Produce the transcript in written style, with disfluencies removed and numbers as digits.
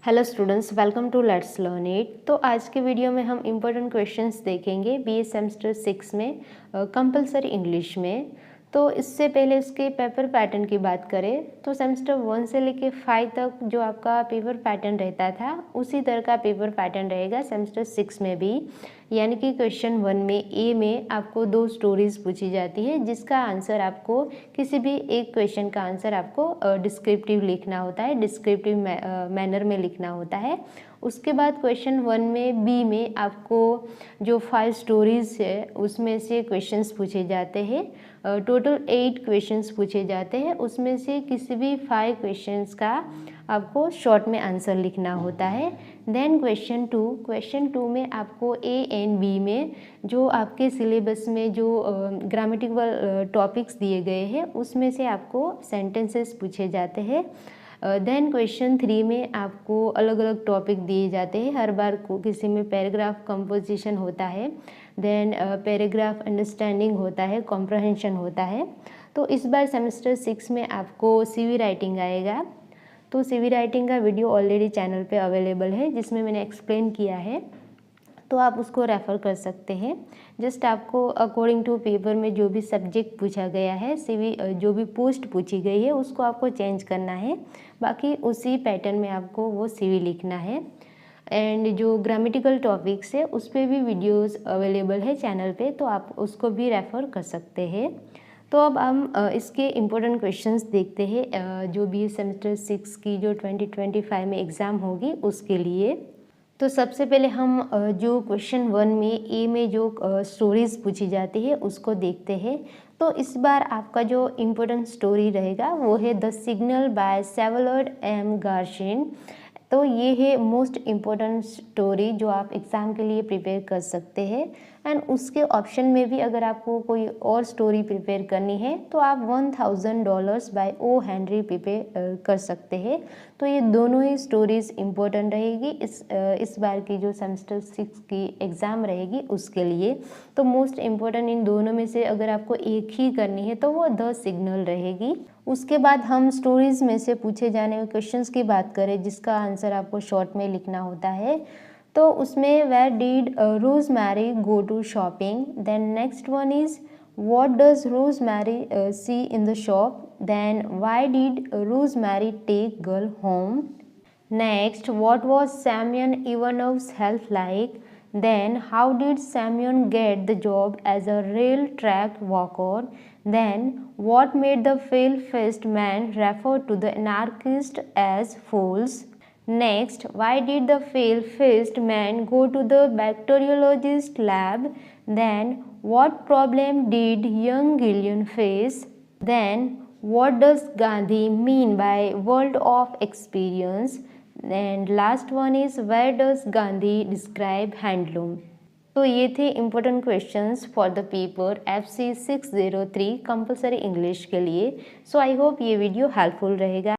Hello students, welcome to let's learn it. तो आज के वीडियो में हम इम्पोर्टेंट क्वेश्चंस देखेंगे बीए सेमेस्टर 6 में कंपलसरी इंग्लिश में। तो इससे पहले उसके पेपर पैटर्न की बात करें तो सेमेस्टर 1 से लेके 5 तक जो आपका पेपर पैटर्न रहता था उसी तरह का पेपर पैटर्न रहेगा सेमेस्टर 6 में भी। यानी कि क्वेश्चन 1 में ए में आपको 2 स्टोरीज पूछी जाती है जिसका आंसर आपको किसी भी एक क्वेश्चन का आंसर आपको डिस्क्रिप्टिव लिखना होता है, डिस्क्रिप्टिव मैनर में लिखना होता है। उसके बाद क्वेश्चन 1 में बी में आपको जो 5 स्टोरीज है उसमें से क्वेश्चंस पूछे जाते हैं। टोटल 8 क्वेश्चंस पूछे जाते हैं, उसमें से किसी भी 5 क्वेश्चंस का आपको शॉर्ट में आंसर लिखना होता है। देन क्वेश्चन 2 में आपको ए एंड बी में जो आपके सिलेबस में जो ग्रामेटिकल टॉपिक्स दिए गए हैं उसमें से आपको सेंटेंसेस पूछे जाते हैं। देन क्वेश्चन 3 में आपको अलग अलग टॉपिक दिए जाते हैं। हर बार को किसी में पैराग्राफ कंपोजिशन होता है, देन पैराग्राफ अंडरस्टैंडिंग होता है, कॉम्प्रहेंशन होता है। तो इस बार सेमेस्टर 6 में आपको सीवी राइटिंग आएगा। तो सीवी राइटिंग का वीडियो ऑलरेडी चैनल पे अवेलेबल है जिसमें मैंने एक्सप्लेन किया है, तो आप उसको रेफ़र कर सकते हैं। जस्ट आपको अकॉर्डिंग टू पेपर में जो भी सब्जेक्ट पूछा गया है, सीवी जो भी पोस्ट पूछी गई है उसको आपको चेंज करना है, बाकी उसी पैटर्न में आपको वो सीवी लिखना है। एंड जो ग्रामेटिकल टॉपिक्स है उस पर भी वीडियोस अवेलेबल है चैनल पे, तो आप उसको भी रेफ़र कर सकते हैं। तो अब हम इसके इम्पोर्टेंट क्वेश्चंस देखते हैं जो बी सेमेस्टर 6 की जो 2025 में एग्ज़ाम होगी उसके लिए। तो सबसे पहले हम जो क्वेश्चन 1 में ए में जो स्टोरीज पूछी जाती है उसको देखते हैं। तो इस बार आपका जो इम्पोर्टेंट स्टोरी रहेगा वो है द सिग्नल बाय सेवलॉर्ड एम गार्शिन। तो ये है मोस्ट इम्पोर्टेंट स्टोरी जो आप एग्ज़ाम के लिए प्रिपेयर कर सकते हैं। एंड उसके ऑप्शन में भी अगर आपको कोई और स्टोरी प्रिपेयर करनी है तो आप $1000 बाय ओ हेनरी प्रिपेयर कर सकते हैं। तो ये दोनों ही स्टोरीज़ इम्पोर्टेंट रहेगी इस बार की जो सेमेस्टर 6 की एग्ज़ाम रहेगी उसके लिए। तो मोस्ट इम्पोर्टेंट इन दोनों में से अगर आपको एक ही करनी है तो वो द सिग्नल रहेगी। उसके बाद हम स्टोरीज़ में से पूछे जाने वाले क्वेश्चंस की बात करें जिसका आंसर आपको शॉर्ट में लिखना होता है। तो उसमें where did Rosemary go to shopping, then next one is what does Rosemary see in the shop, then why did Rosemary take girl home? Next, what was Semyon Ivanov's health like? Then how did Semyon get the job as a rail track walker? Then what made the pale-faced man refer to the anarchists as fools? Next, why did the pale-faced man go to the bacteriologist lab? Then what problem did young Gillian face? Then what does Gandhi mean by world of experience? And last one is where does Gandhi describe handloom? तो ये थे important questions for the paper FC 603 compulsory English के लिए। सो I hope ये video helpful रहेगा।